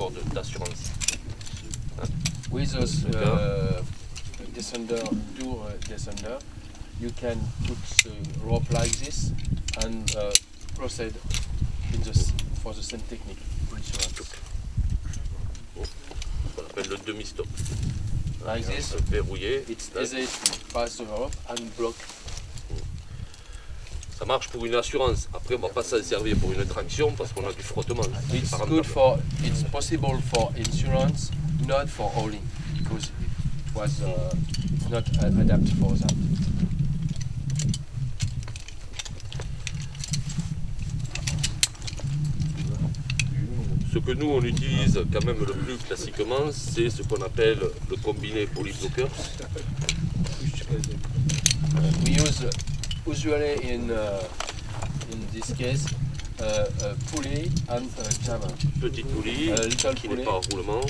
encore d'assurance. With those descender, descender, you can put the rope like this and proceed for the same technique. Insurance. Ce qu'on appelle le demi-stop. Like this, Verrouillé. it's easy to pass the rope and block. Ça marche pour une assurance. Après, on ne va pas s'en servir pour une traction parce qu'on a du frottement. It's good for, it's possible for insurance, not for hauling, because it was it's not adapted for that. Ce que nous on utilise quand même le plus classiquement, c'est ce qu'on appelle le combiné polyblocker. We use usually in this case a pulley and a jammer. Petite poulie Little qui n'est pulley pas en roulement,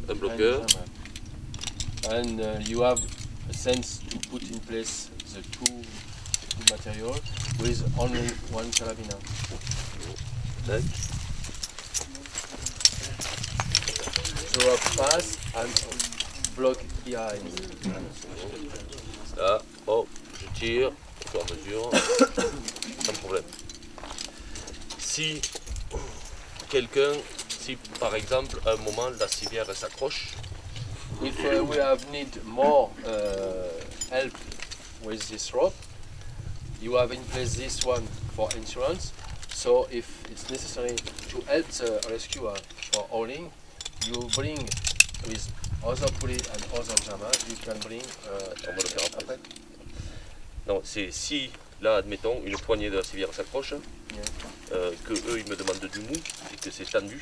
un and bloqueur. jammer. And you have a sense to put in place the two material with only one carabiner. Tac. The rope pass and block behind. Là, hop, je tire au fur et à mesure, sans problème. Si par exemple à un moment la civière s'accroche, If we have need more help with this rope, you have in place this one for insurance. So if it's necessary to help the rescuer for hauling, you bring with other pulley and other jammer, you can bring on va le faire après. Non, c'est si là admettons une poignée de la civière s'accroche, que eux ils me demandent du mou et que c'est tendu,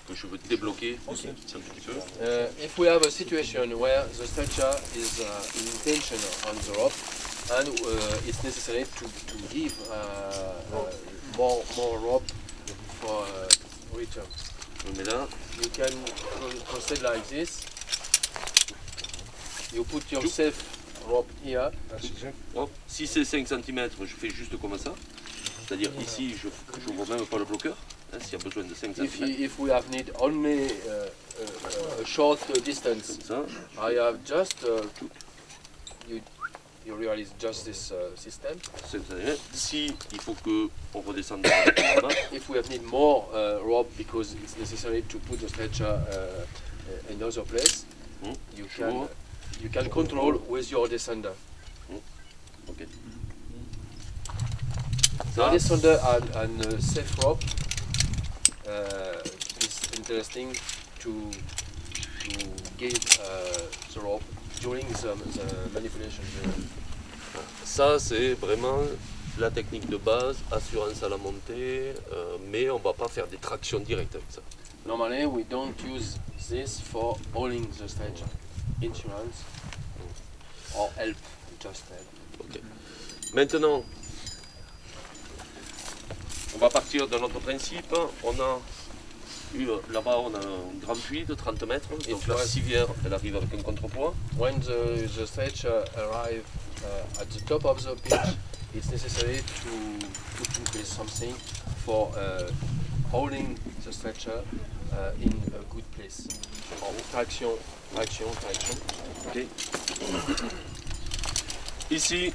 que je veux débloquer un petit peu. If we have a situation where the stretcher is in tension on the rope and it's necessary to give more rope for return, Mais là, you can proceed like this. You put your safe rope here. hop, si c'est 5 cm, je fais juste comme ça. C'est-à-dire ici, je n'ouvre même pas le bloqueur, hein, s'il y a besoin de 5 cm. If we have need only a short distance, Comme ça. I have just you realize just this system. 5 cm. Si il faut qu'on redescende en bas, If we have need more rope because it's necessary to put the stretcher in another place, you can control with your descender. ok. The Ça, descender and safe rope is interesting to give the rope during the manipulation. ça c'est vraiment la technique de base, assurance à la montée, mais on ne va pas faire des tractions directes avec ça. Normally we don't use this for hauling the stretcher. Insurance or help, just help. Ok. Maintenant, on va partir d'un autre principe. On a eu là-bas, on a un grand puits de 30 mètres. Donc la civière, elle arrive avec un contrepoids. When the stretcher arrives at the top of the pitch, it's necessary to put in place something for holding the stretcher in a good place. Traction. Ok. Ici,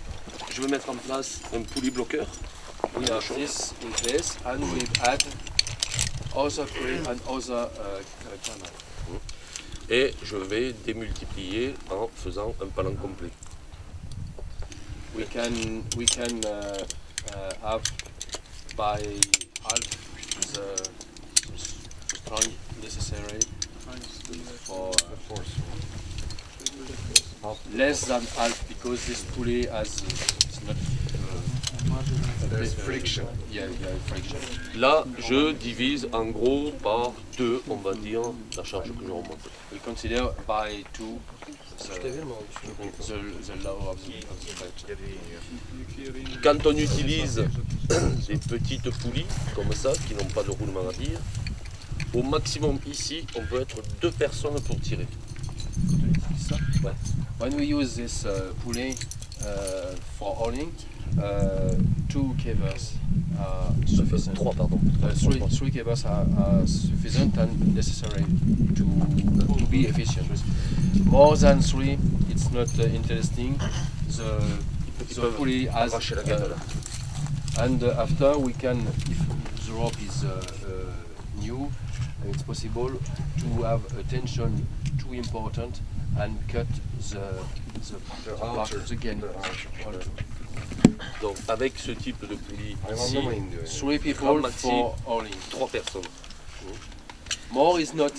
je vais mettre en place un pulley bloqueur. We have this in place and we add other pulley and other jammer. Et je vais démultiplier en faisant un palan complet. We can have by half the strong necessary for less than half because this pulley has it's not There's friction. yeah friction. Là, je divise en gros par 2, on va dire, la charge que je remonte. We consider by two the low of the stretcher. Quand on utilise des petites poulies comme ça, qui n'ont pas de roulement à dire, au maximum ici, on peut être 2 personnes pour tirer. Ouais. When we use this pulley for hauling, 2 cavers are sufficient. 3, pardon. Three cables are sufficient and necessary to be efficient. More than 3, it's not interesting. The pulley has, and after we can, if the rope is new, it's possible to have a tension too important and cut the part of the gain. Donc avec ce type de poulie ici, 3 people for hauling. 3 personnes. More is not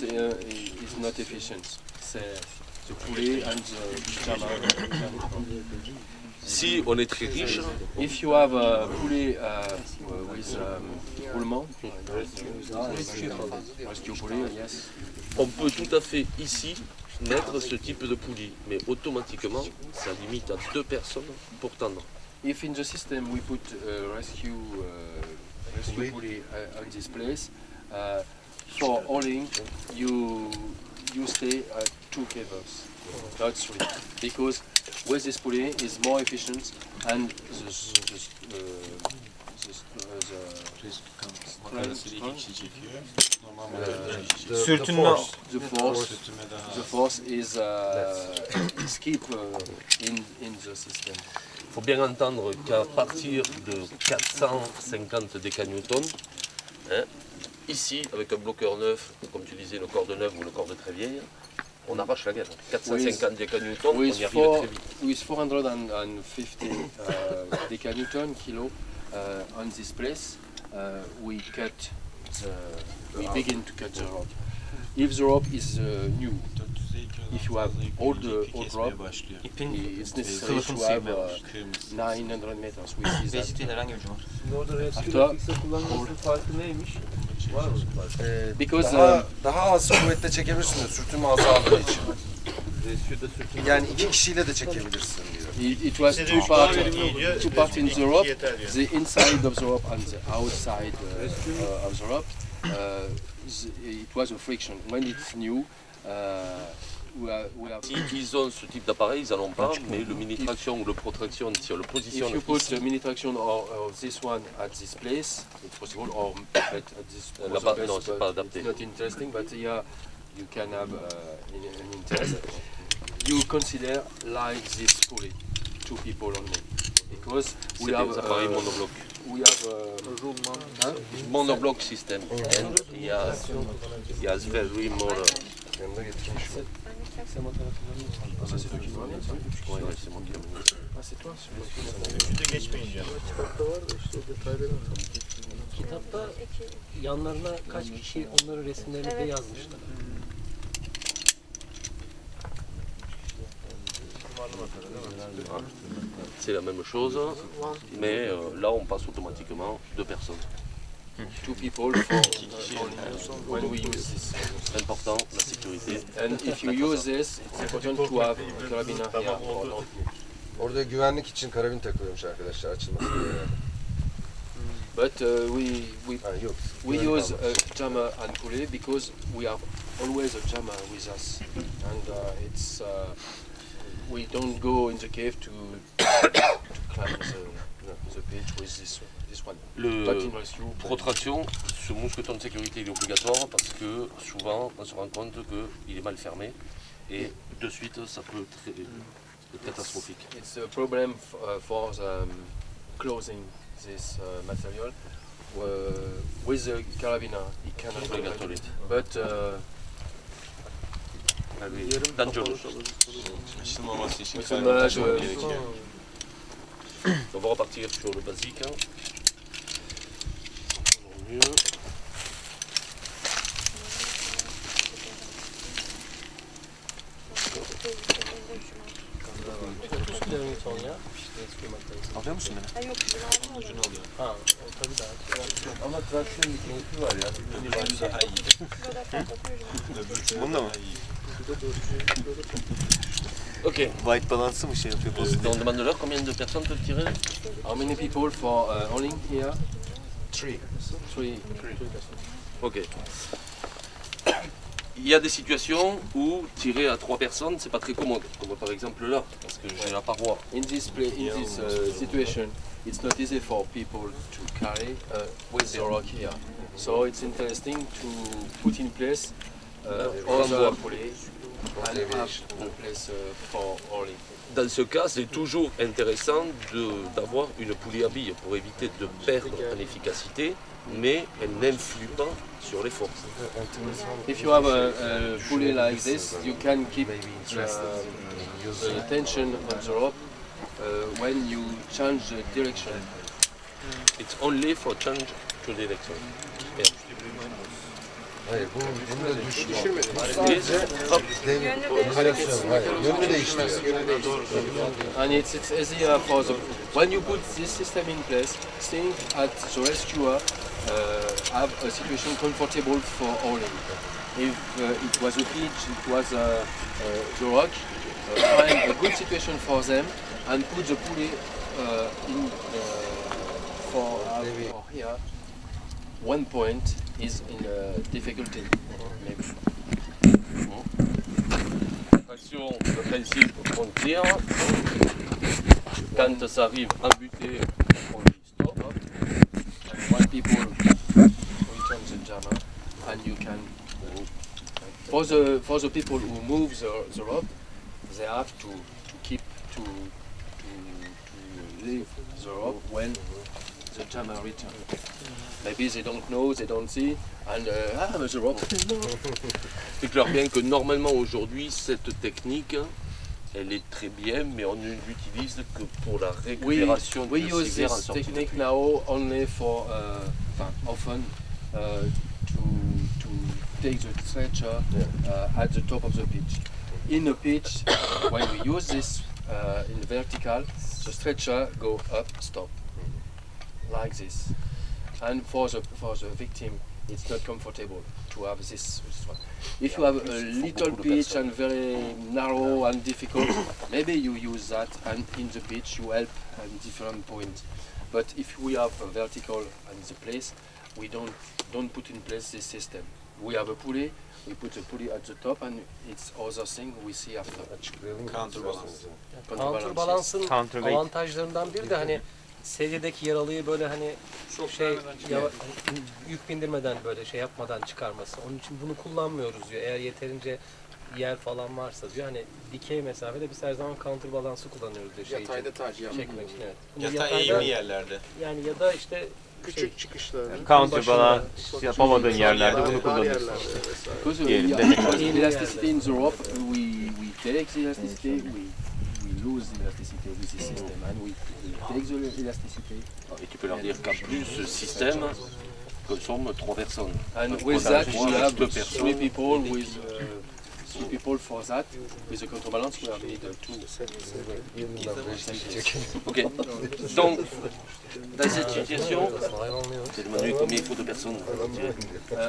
efficient. C'est the pulley and the jammer. Si on est très riche, If you have a pulley with roulement, rescue pulley, yes. on peut tout à fait ici mettre ce type de poulie, mais automatiquement ça limite à 2 personnes pour tendre. If in the system we put rescue pulley on this place, for hauling you stay at 2 cables, not 3, because with this pulley is more efficient and the force is skip in the system. Il faut bien entendre qu'à partir de 450 décanewtons, hein, ici avec un bloqueur neuf, comme tu disais, le corde neuve ou le corde très vieille, on arrache la guerre. 450 décanewtons, on y arrive très vite. With 450 decanewton kilo on this place, we begin to cut the rope. If the rope is new, if you have old rope, it's necessary to have 900 meters, which is because Daha az kuvvetle çekebilirsin sürtünme azaldığı için. Yani 2 kişiyle de çekebilirsin diyor. it was two parts in the rope, the inside of the rope and the outside of the rope. It was a friction. When it's new, we have. Si ils ont ce type d'appareil, ils n'en ont pas, mais le mini traction ou le protraction, si on le If positionne you put ici, the mini traction or this one at this place, it's possible, or at this Là-bas, other place, non, c'est but pas adapté. it's not interesting, but here you can have an interest. You consider like this pulley, 2 people only, because c'est we have des appareils monobloc. we have Monobloc system, and he has very more. Yanında getirmiş. ça c'est toi qui dois amener ça. Ouais, c'est moi qui l'ai amené. Ah c'est toi. Kitapta yanlarına kaç kişi onların resimlerini de yazmışlar. C'est la même chose, mais là on passe automatiquement 2 personnes. 2 people for when we use this. C'est important, la sécurité. And if you use this, it's important to have a carabiner here or not. Orada güvenlik için karabin takılıyormuş arkadaşlar açılmasın diye. But Yok. we use a jammer and pulley because we have always a jammer with us, and it's we don't go in the cave to climb the pitch with this one. But in Le rescue, protraction, ce mousqueton de sécurité il est obligatoire parce que souvent on se rend compte qu'il est mal fermé et de suite ça peut être catastrophique. it's a problem for closing this material. With the carabiner, it cannot be Obligatory. but Dangerous. Açılmaması için with kalbini the taşımak gerekiyor. On va repartir sur le basique. Mieux. Newton ya. Rescue makinesi. Alıyor musun beni? Ha yok, ben almadım. Ha, o tabii daha. ama traction mekaniği var ya. Daha iyi. Burada patlatıyorum. Bunda mı? Ok. White balansı mı şey yapıyor? On demande l'heure, combien de personnes peuvent tirer? How many people for hauling here? 3. 3. Ok. il y a des situations où tirer à 3 personnes, c'est pas très commode, comme par exemple là, parce que j'ai la paroi. In this situation, it's not easy for people to carry with the rock here. So it's interesting to put in place other pulley and have a place for hauling. Dans ce cas, c'est toujours intéressant d'avoir une poulie à billes pour éviter de perdre en efficacité, mais elle n'influe pas sur les forces. If you have a pulley like this, you can keep the tension on the rope when you change the direction. It's only for change to direction. Yeah. Hayır, bunu da düşürme. Please, hop. Yönünü değiştiriyor. And it's easier for the when you put this system in place. Think at the rescuer have a situation comfortable for hauling. If it was a pitch, it was the rock, find a good situation for them and put the pulley in for here. One point is in difficulty, maybe. Attention, le principe, on tire. Quand ça arrive à buter, on dit stop. And when people return the jammer, and you can for the people who move the rope, they have to leave the rope when the jammer returns. Maybe they don't know, they don't see, and the rope. C'est clair bien que normalement aujourd'hui, cette technique, elle est très bien, mais on ne l'utilise que pour la récupération We de use civières en this sortie. technique now only for often to take the stretcher at the top of the pitch. In a pitch, when we use this in vertical, the stretcher go up, stop, like this. And for the victim, it's not comfortable to have this one. If you have a little pitch and very narrow and difficult, maybe you use that, and in the pitch you help at different points. But if we have a vertical and the place, we don't put in place this system. We have a pulley, we put the pulley at the top, and it's other thing we see after. Counterbalance. Counterbalansın avantajlarından biri de hani seryedeki yaralıyı böyle hani yük bindirmeden böyle şey yapmadan çıkarması. Onun için bunu kullanmıyoruz diyor. Eğer yeterince yer falan varsa diyor. Hani dikey mesafede biz her zaman counterbalansı kullanıyoruz diyor şey Yatayda için. taç yapmak. Çekmek için evet. Bunu Yatay eğimli yerlerde. yani ya da işte Küçük çıkışlarda. Counterbalance yapamadığın yerlerde bunu Dar kullanıyorsun. yerlerde vesaire. Because Yeah, we definitely. have elasticity in the rope, we take the elasticity, we lose the elasticity with the system, and we take the elasticity. Et tu peux leur dire qu'en plus, ce système, que sommes 3 personnes. And Donc, with on a that, besoin we de have 2 three personnes. people with 3 people for that. With the counterbalance, we have need 2. Ok. Donc, dans cette situation, c'est demandé combien il faut de personnes pour tirer.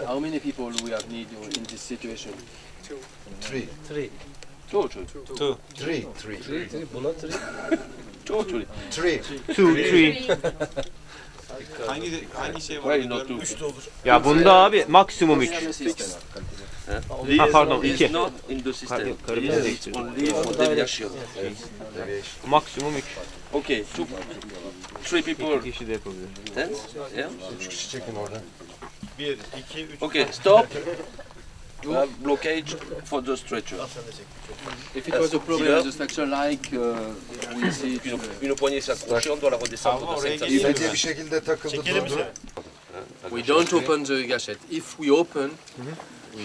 How many people we have need in this situation? Three. Two. buna three. Three. 2, 3. Hangi şey var? Ouais, not two. Ya bunda abi maksimum 3. This Ah, pardon, is iki. not in the system. Karabine This is only for deviation. Maksimum 3. Okay, 3 people. 2 kişi de yapabilir. Ten? Yeah. 3 kişi çekin oradan. 1, 2, 3. Okay, stop. You have blockage for the stretcher. If it was a problem with the structure like we see it, Une poignée s'accroche, on doit la redescendre Tamam, de oraya 5 geliyor. cm. İvedi bir şekilde takıldı durdu. we don't open the gâchette. If we open, we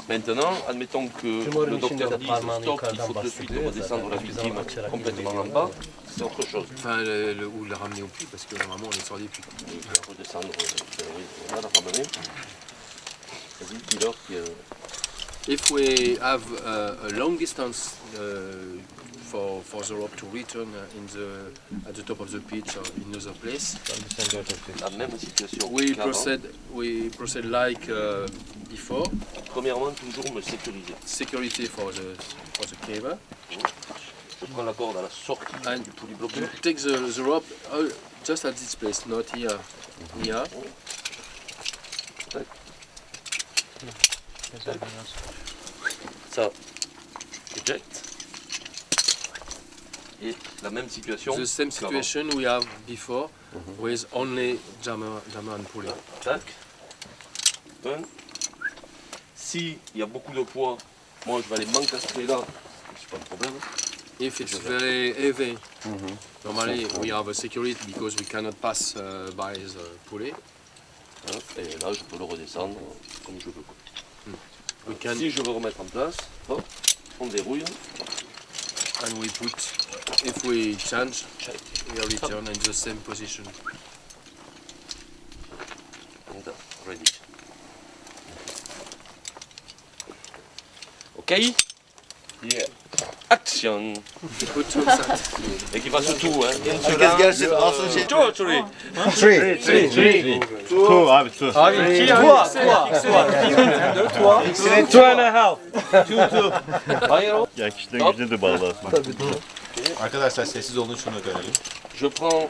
Maintenant, admettons que Tumorun le içinde docteur de dise parmağını stop, il yukarıdan faut de suite bahsediyor ya redescendre la zaten. Hiçbir zaman victime açarak complètement en girmiyor. bas, c'est autre chose. enfin ou la ramener au puits parce que normalement on est sur des puits. Redescendre, oui, on a la ramener. Vas-y, dis-leur que If we have a long distance for the rope to return at the top of the pitch or in another place, la même situation we qu'avant. proceed like before. Premièrement, toujours me sécuriser. Security for the cable, Je prends la corde à la sortie and du poulie bloqué. take the rope just at this place, not here. Here. Ça, eject. Et la même situation. The same qu'avant. situation we have before with only jammer and pulley. Tac. Un. Si il y a beaucoup de poids, moi je vais aller m'encastrer là, c'est pas un problème. If it's very heavy, normally we have a security because we cannot pass by the pulley. Hein, et là je peux le redescendre comme je veux. We can Si je veux remettre en place, hop, on dérouille. and we put. If we change, we return in the same position. And ready. Ok. Yeah. Action. Put to that. Et qui fasse tout, hein. Herkes gelsin alsın şey. Two abi two. Two and a half. Ya kişilerin gücüne de bağlı aslında. Arkadaşlar sessiz olun şunu görelim. Je prends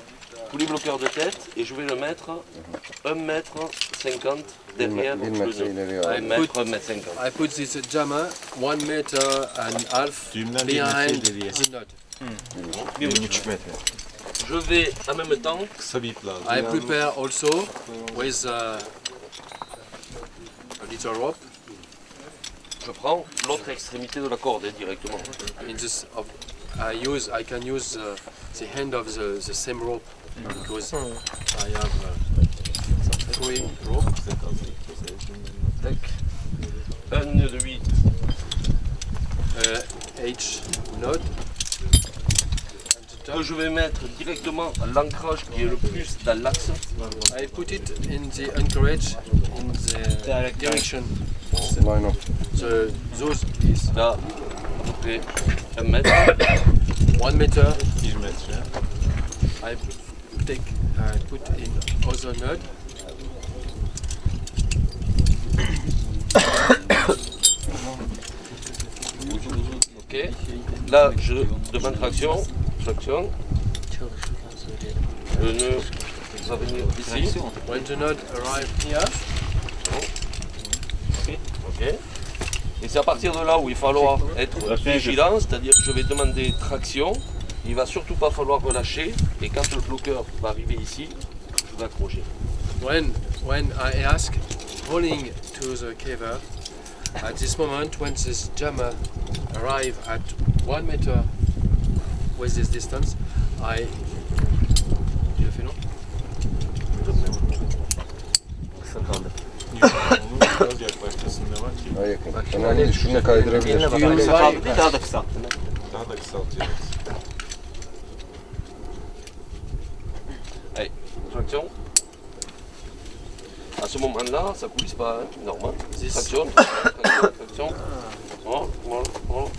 tous les bloqueurs de tête et je vais le mettre 1 mètre 50 derrière le nœud. 1 mètre, 1 mètre 50. I put this jammer 1 meter and half Düğümden bir behind metre ileriye. the nut. 1,5 metre. Je vais en même temps Kısa bir ip lazım. I prepare also with a little rope. je prends l'autre extrémité de la corde directement. In this, I can use the end of the same rope because I have 3 rope. Tac. Un nœud de 8. Each knot. Que je vais mettre directement à l'ancrage qui est le plus dans l'axe. I put it in the anchorage in the direction. Line up. Those is Là, à peu près 1 mètre. 1 meter. 1 metre. I put in other nut. Ok. Là, je demande traction. Traction. Le nœud va venir ici. When the nut arrive here, Ok. Et c'est à partir de là où il va falloir être vigilant, c'est-à-dire que je vais demander traction. Il va surtout pas falloir relâcher. Et quand le bloqueur va arriver ici, je vais accrocher. when I ask pulling to the caver, at this moment when this jammer arrive at 1 meter with this distance, I. Tu l'as fait non? Biraz yaklaştırsın ne var ki? Daha yakın. Önemli değil. Şunu kaydırabilir. Daha da kısa. Daha da kısaltacağız. Allez, traction. À ce moment-là, ça ne coulisse pas, hein, normal. Traction, traction, traction. Oh, oh, oh.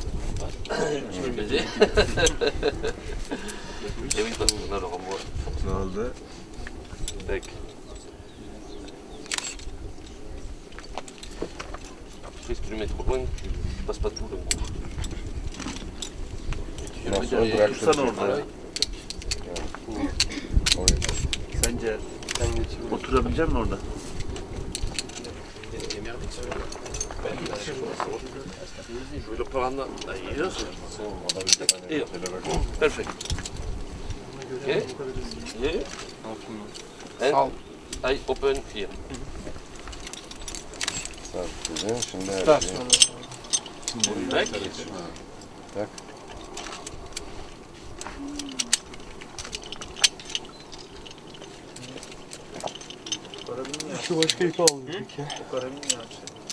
Je vais le baiser. Et oui, parce qu'on a le renvoi. Ne oldu? Tac. Après, si tu le mets trop loin, tu ne passes pas tout d'un coup. Tu le mets derrière. Tutsana orada ya. Sence Oturabilecek misin orada? Je vais le prendre ailleurs. Et là. Parfait. Ok. Et. And I open here. Güzel. Şimdi her şey. Tac. Tak.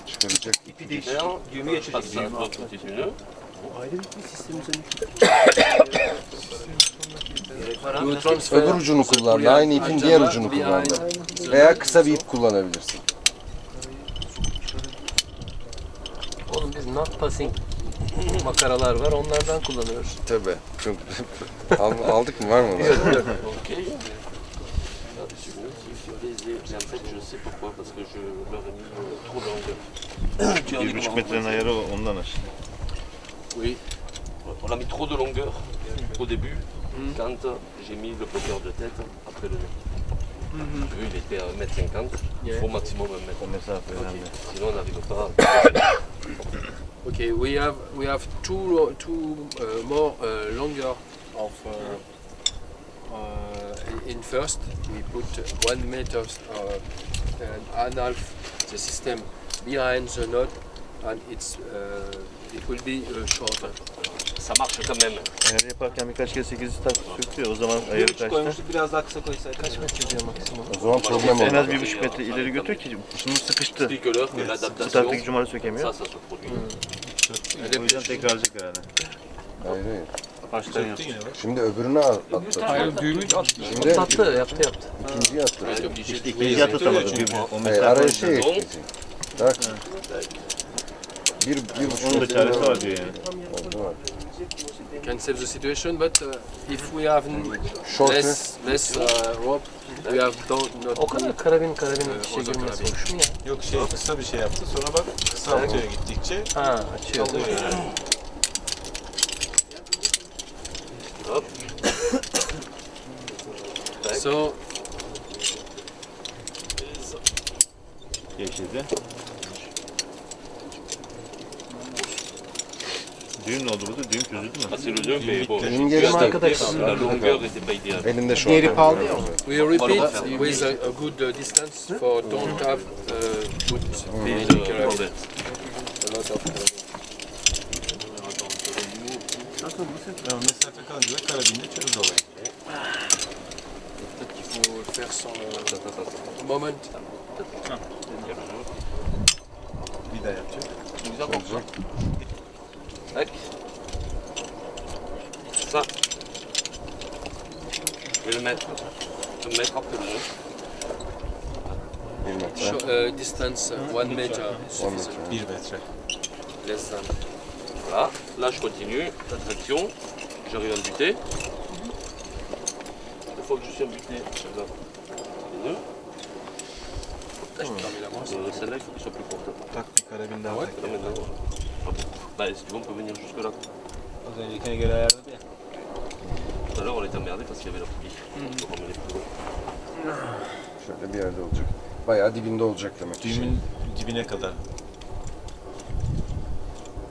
Çıkaracak. D'ailleurs, passe ça à l'autre petit nœud. You transfer Öbür ucunu kullandı. Aynı ipin diğer ucunu kullandı. Veya kısa bir ip kullanabilirsin. Oğlum biz not passing makaralar var onlardan kullanıyoruz. Tabii. Çok aldık mı? Var mı? Ok. Là-dessus, si baiser. Et en fait, je sais pourquoi, parce que je leur ai mis trop de longueur. Tu as dit 1,5 comment metrenin ayarı ondan aşağı. Oui. On a mis trop de longueur au début, quand j'ai mis le bloqueur de tête après le nœud. Eux, il était à 1m50, il faut maximum 1 mètre. Mesafe önemli. Sinon, on n'arrive pas. Okay, we have two more longer of in first we put 1 meter and half the system behind the node and it will be shorter. Ça marche quand même. Ayarı yaparken birkaç kez 8'i tak söktü ya, o zaman ayarı kaçtı. Koymuştuk, biraz daha kısa koysaydık. Kaç metre diyor maksimum? O zaman problem En az olmaz. 1,5 metre ileri götür ki şimdi sıkıştı. Explique leur que Bu l'adaptation, taraftaki cumarı sökemiyor. ça se produit. O yüzden tekrarlayacak herhalde. Hayır hayır. Baştan yap. Yine bak. Şimdi öbürünü atladı. Hayır düğümü Şimdi yaptı. ikinciyi attı. On est obligé de İşte jouer ikinci atlatamadı. O mesafe Araya oldu. şey ekleyecek. Bak. Bir buçuk Onun da metre çaresi var. var diyor yani. Oldu var. We can save the situation, but if we have Shorter. less rope, we have not O kadar karabin içe o da girmesi karabin. hoş mu ya? Yok kısa bir şey yaptı. Sonra bak kısaltıyor gittikçe. Ha açıyor. Kalıyor yani. Hop. So Gevşedi. Düğüm ne oldu burada? Düğüm çözüldü mü? Ah, c'est le nœud, mais bon, Benim j'ai yerim adapté arkadaş. parce que la longueur n'était pas idéale. Elinde şu Diğeri an. pahalı ya. we repeat with a good distance for don't have put Et any le carabin. bordel. A lot of carabin. Yani mesafe kalınca da karabinle çöz olayı. Peut-être qu'il faut faire sans moment. Bir daha yapacak. Tac. Ça. Je vais le mettre. Je vais le mettre après le nœud. Bir metre. Distance 1 meter is 10 sufficient. metre. 1 metre. Less than. Voilà. Là, je continue. Attraction. J'arrive à me buter. Une fois que je suis embuté, je regarde les nœuds. Celle-là, il faut qu'elle soit plus courte. Tak bir karabin daha tak. Là, maintenant, pas beaucoup. Bah, si tu veux, on peut venir jusque là. Az öncekine göre ayarladı ya. Tout à l'heure, on était emmerdé parce qu'il y avait la pluie. On peut ramener plus loin. Şöyle bir yerde olacak. Bayağı dibinde olacak demek. Düğümün dibine kadar.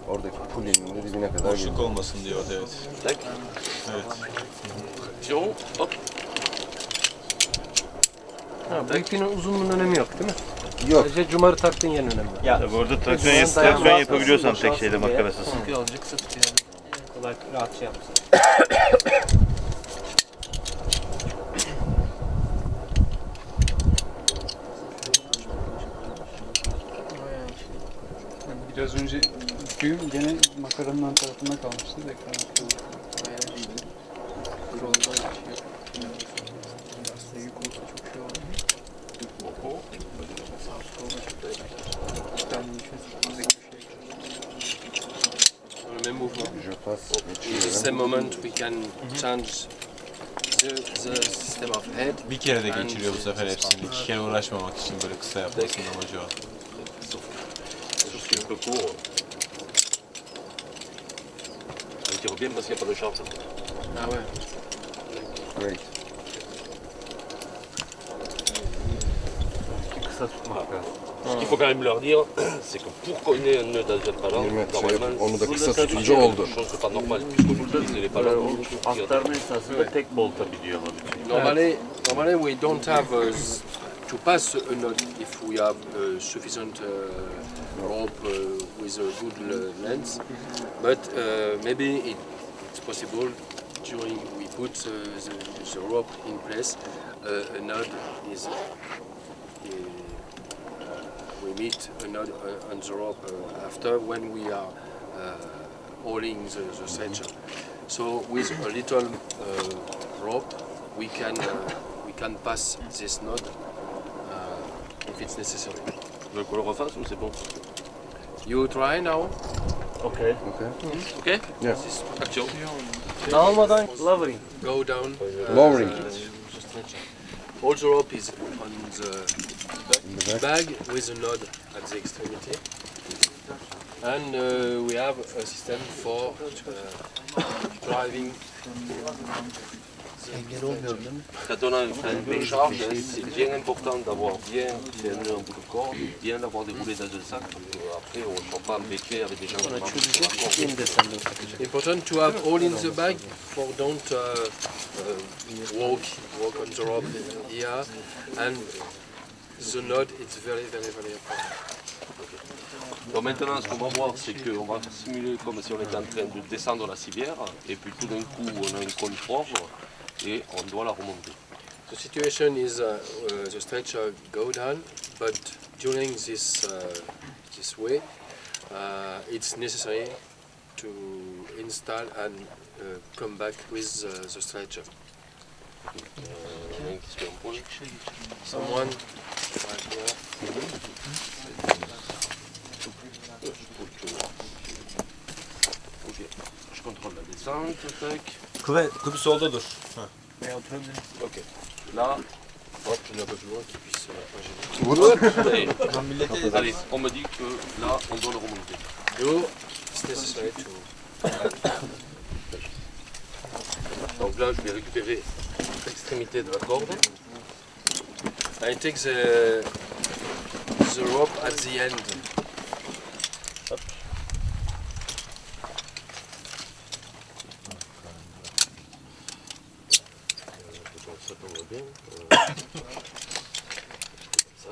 Oradaki pulinin de dibine kadar Boşluk geliyor. olmasın diyor orada, evet. Tac. Evet. Action. Hop. Ha, bu ipin uzunluğunun önemi yok değil mi? Yok. Sadece cumarı taktığın yerin önemli. Tabii orada traksiyon yapabiliyorsan tek şeyle makarasız. Sıkıyor azıcık sıkıyor. Kolay rahat şey yapsın. Biraz önce düğüm gene makaranın ön tarafında kalmıştı. Tekrar yük olsa çok şey olur. Le même mouvement. Je passe. In the same moment we can change the system of head. Bir kere de geçiriyor bu sefer hepsini. 2 kere uğraşmamak için böyle kısa yapmasının amacı o. Sauf qu'il est un peu court. Il tire bien parce qu'il n'y a pas de charge. Ah ouais. Great. Ce qu'il faut quand même leur dire, c'est que pour qu'on ait un nœud dans un ballon, 1 metre normalement, yapıp onu da c'est kısa tutunca quelque oldu. chose de pas normal, puisqu'on utilise les ballons. Aktarma esnasında tek bolta biliyor ama bütün. Normally we don't have to pass a knot if we have sufficient rope with a good length, but maybe it's possible during we put the rope in place. A knot is we meet a knot on the rope after when we are hauling the section. So with a little rope, we can pass this knot if it's necessary. Tu veux qu'on le refasse ou c'est bon? You try now. Okay. Okay. Ok? Yeah. Action. Dağılmadan lowering. Go down. Lowering. All the rope is on the In the back. bag with a knot at the extremity. And we have a system for driving Quand on a un décharge, c'est bien important d'avoir bien fermé un bout de corde, bien l'avoir déroulé dans un sac, parce qu'après on ne soit pas embêté avec des gens qui marchent. Important to have all in the bag for don't walk on the rope here, and the knot it's very important. Donc maintenant, ce qu'on va voir, c'est qu'on va simuler comme si on était en train de descendre la civière, et puis tout d'un coup, on a une colle forte, et on doit la remonter. The situation is the stretcher go down, but during this way, it's necessary to install and come back with the stretcher. Someone right here. Ok, je contrôle la descente, tac. Kubi solda dur. Ok, là, Hop, je l'ai un peu plus loin qu'il puisse pas gêner. allez, allez, on me dit que là, on doit le remonter. You, it's necessary to. Donc là, je vais récupérer l'extrémité de la corde. I take the rope at the end. Ça tombe bien. Ça.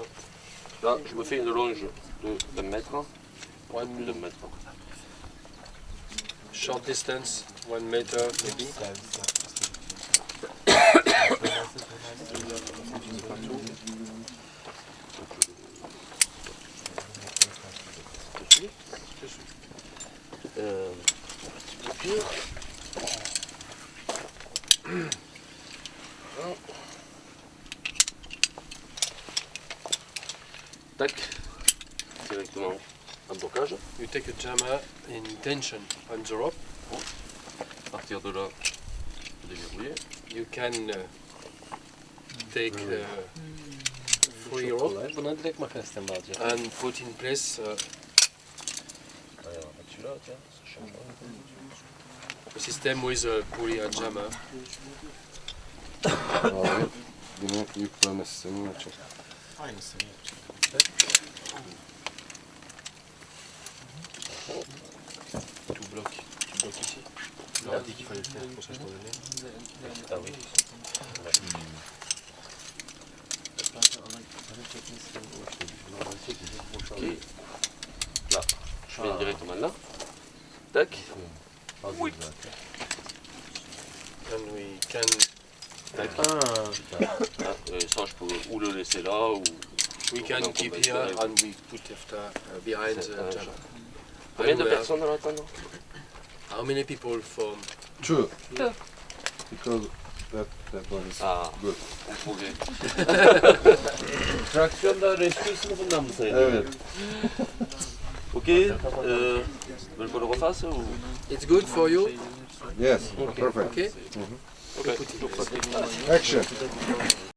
Là, je me fais une longe de 1 mètre. Plus de 1 mètre. Short distance, 1 meter maybe. Tac, directement en blocage. You take a jammer in tension on the rope. À partir de là, déverrouiller. You can take free rope Buna direkt makasten bağlayacağız. and put in place Celui-là, tiens, ça change pas. a system with a pulley and jammer. Abi bunu yükleme sistemi açık. Aynısını yapacağım. Tu bloques ici. Je leur ai dit qu'il fallait le faire, pour ça je t'en donnais. Ah oui. Ok. Là, je viens directement là. Tac. Oui. And we can Tac. Ah, ça, je peux ou le laisser là, ou... keep here and we put after behind the jammer. Combien de And we have- personnes à l'attendre? How many people from? Two. Because that one is Ah, good. ok. Traksiyonda rescue sınıfından mı sayılıyor? Evet. Ok, veulent qu'on le refasse ou... It's good for you, Yes. Perfect. okay? Ok. Action.